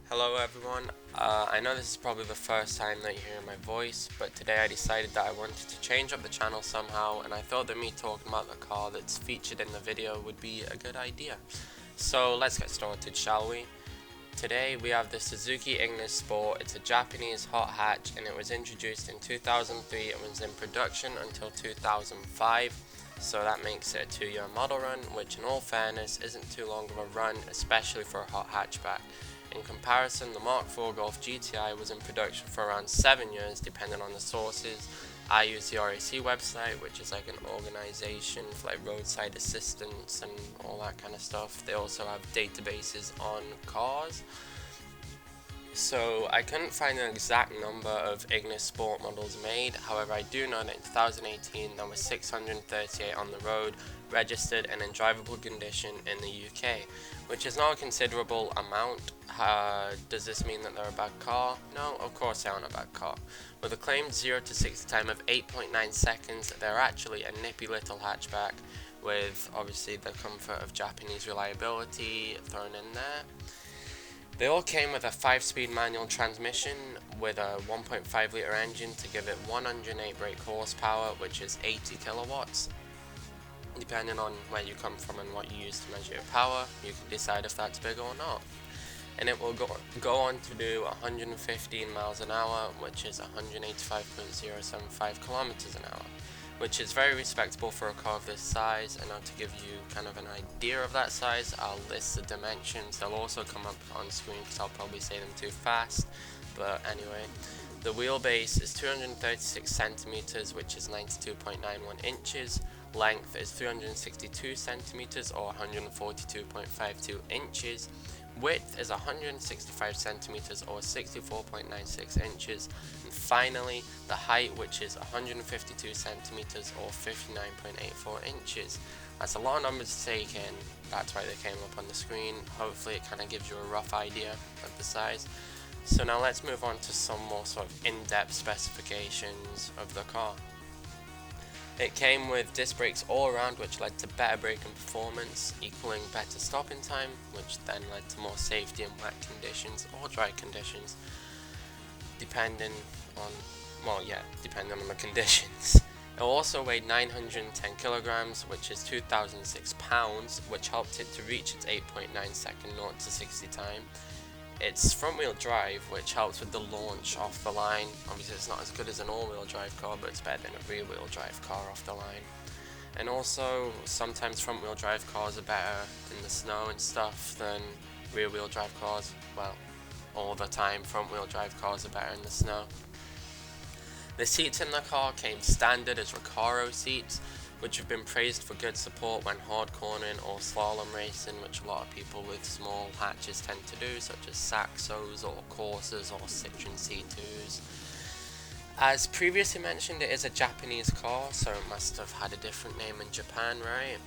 Hello everyone, I know this is probably the first time that you hear my voice, but today I decided that I wanted to change up the channel somehow, and I thought that me talking about the car that's featured in the video would be a good idea. So let's get started, shall we? Today we have the Suzuki Ignis Sport. It's a Japanese hot hatch and it was introduced in 2003 and was in production until 2005. So that makes it a 2-year model run, which in all fairness isn't too long of a run, especially for a hot hatchback. In comparison, the Mark IV Golf GTI was in production for around 7 years, depending on the sources. I use the RAC website, which is like an organization for like roadside assistance and all that kind of stuff. They also have databases on cars. So I couldn't find an exact number of Ignis Sport models made, however I do know that in 2018 there were 638 on the road, registered and in drivable condition in the UK, which is not a considerable amount. Does this mean that they're a bad car? No, of course they aren't a bad car. With a claimed 0 to 60 time of 8.9 seconds, they're actually a nippy little hatchback with obviously the comfort of Japanese reliability thrown in there. They all came with a 5-speed manual transmission with a 1.5 litre engine to give it 108 brake horsepower, which is 80 kilowatts. Depending on where you come from and what you use to measure your power, you can decide if that's big or not. And it will go on to do 115 miles an hour, which is 185.075 kilometers an hour, which is very respectable for a car of this size. And now to give you kind of an idea of that size, I'll list the dimensions. They'll also come up on screen because I'll probably say them too fast, but anyway. The wheelbase is 236 centimeters, which is 92.91 inches. Length is 362 centimeters or 142.52 inches. Width is 165 centimeters or 64.96 inches. And finally, the height, which is 152 centimeters or 59.84 inches. That's a lot of numbers to take in. That's why they came up on the screen. Hopefully it kind of gives you a rough idea of the size. So now let's move on to some more sort of in-depth specifications of the car. It came with disc brakes all around, which led to better braking performance, equaling better stopping time, which then led to more safety in wet conditions or dry conditions, depending on the conditions. It also weighed 910 kilograms, which is 2,006 pounds, which helped it to reach its 8.9 second 0 to 60 time. It's front wheel drive, which helps with the launch off the line. Obviously it's not as good as an all wheel drive car, but it's better than a rear wheel drive car off the line. And also sometimes front wheel drive cars are better in the snow and stuff than rear wheel drive cars. Well, all the time front wheel drive cars are better in the snow. The seats in the car came standard as Recaro seats, which have been praised for good support when hard cornering or slalom racing, which a lot of people with small hatches tend to do, such as Saxos or Corsas or Citroen C2s. As previously mentioned, it is a Japanese car, so it must have had a different name in Japan, right?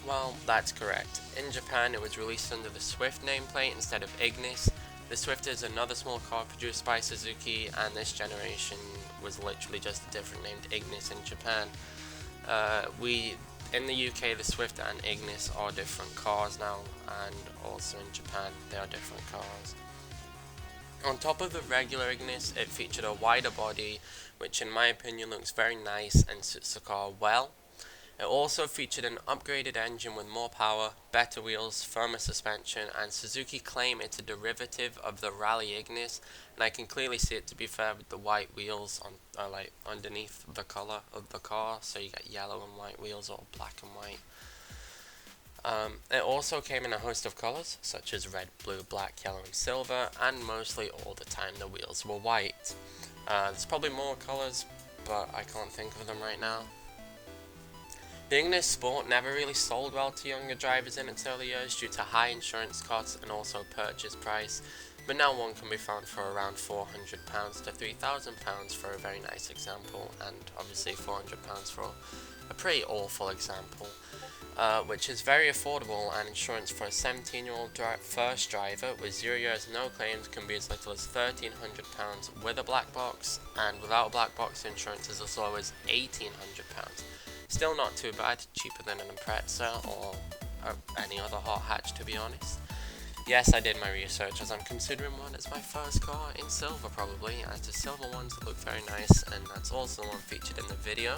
Well, that's correct. In Japan, it was released under the Swift nameplate instead of Ignis. The Swift is another small car produced by Suzuki, and this generation was literally just a different named Ignis in Japan. In the UK, the Swift and Ignis are different cars now, and also in Japan they are different cars. On top of the regular Ignis, it featured a wider body, which in my opinion looks very nice and suits the car well. It also featured an upgraded engine with more power, better wheels, firmer suspension, and Suzuki claim it's a derivative of the Rally Ignis, and I can clearly see it, to be fair, with the white wheels on like underneath the colour of the car, so you get yellow and white wheels or black and white. It also came in a host of colours, such as red, blue, black, yellow and silver, and mostly all the time the wheels were white. There's probably more colours, but I can't think of them right now. The Ignis Sport never really sold well to younger drivers in its early years due to high insurance costs and also purchase price, but now one can be found for around £400 to £3,000 for a very nice example, and obviously £400 for a pretty awful example, which is very affordable, and insurance for a 17-year-old first driver with 0 years no claims can be as little as £1,300 with a black box, and without a black box insurance is as low as £1,800. Still not too bad, cheaper than an Impreza or any other hot hatch, to be honest. Yes, I did my research as I'm considering one as my first car in silver probably, as the silver ones look very nice and that's also the one featured in the video.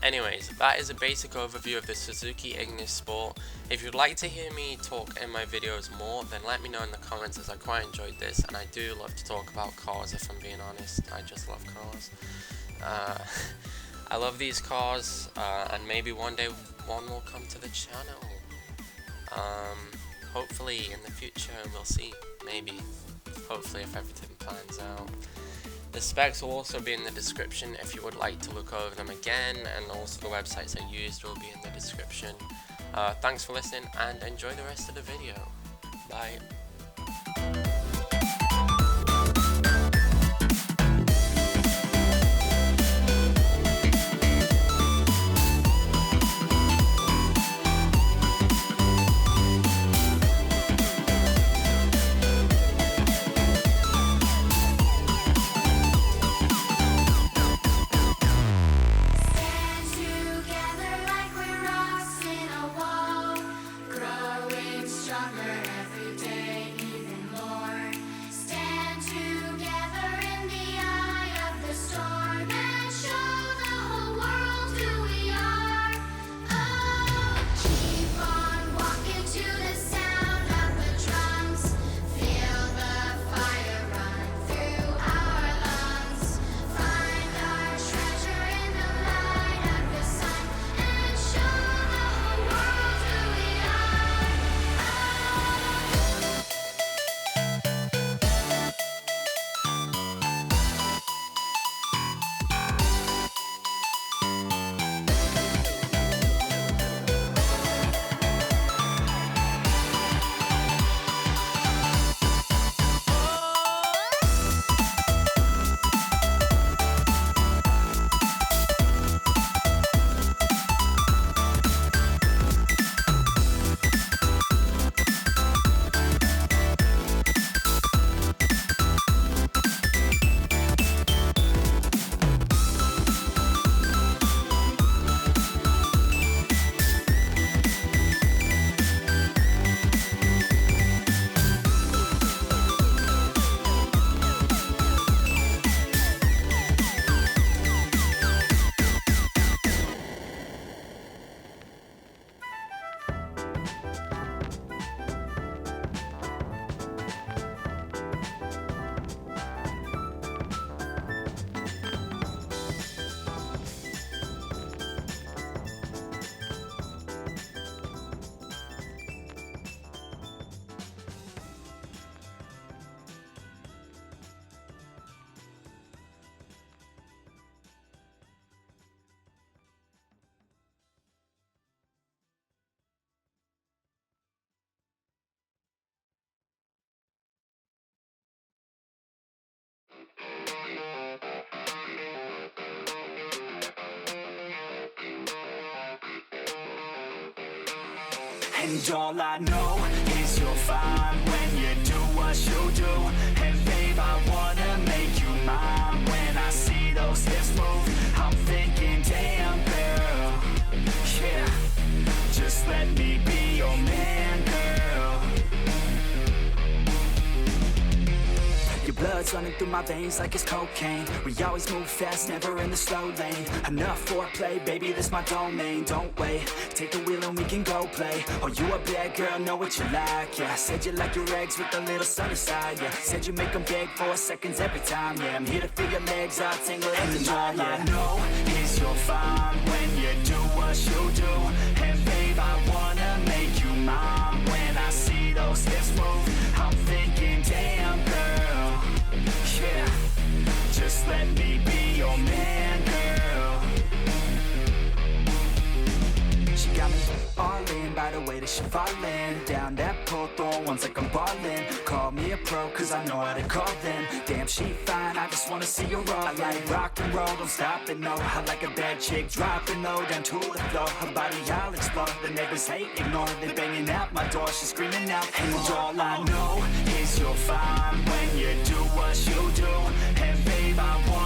Anyways, that is a basic overview of the Suzuki Ignis Sport. If you'd like to hear me talk in my videos more, then let me know in the comments, as I quite enjoyed this and I do love to talk about cars. If I'm being honest, I just love cars. I love these cars, and maybe one day one will come to the channel. Hopefully in the future, we'll see, maybe, hopefully if everything plans out. The specs will also be in the description if you would like to look over them again, and also the websites I used will be in the description. Thanks for listening and enjoy the rest of the video. Bye. And all I know is you're fine when you do what you do. And babe, I wanna make you mine. When I see those hips move, I'm thinking, damn girl, yeah, just let me be your man, girl. Your blood's running through my veins like it's cocaine. We always move fast, never in the slow lane. Enough foreplay, baby, this my domain. Don't wait, take the wheel and we can go play. Oh, you a bad girl, know what you like, yeah. Said you like your eggs with a little sunny side, yeah. Said you make them beg for seconds every time, yeah. I'm here to feel your legs out, tingle in the night, yeah. And all I know is you're fine when you do what you do. And babe, I wanna make you mine. When I see those hips move, I'm thinking, damn girl, yeah, just let me be your man, girl. She got me all in by the way that she fallin' down that pole, throwing ones like I'm ballin'. Call me a pro, cause I know how to call them. Damn, she fine, I just wanna see her roll. I like rock and roll, don't stop it, no. I like a bad chick, dropping low, down to the floor. Her body, I'll explore. The neighbors hate, ignore. They banging out my door, she's screaming out. And all I know is you're fine when you do what you do. And babe, I want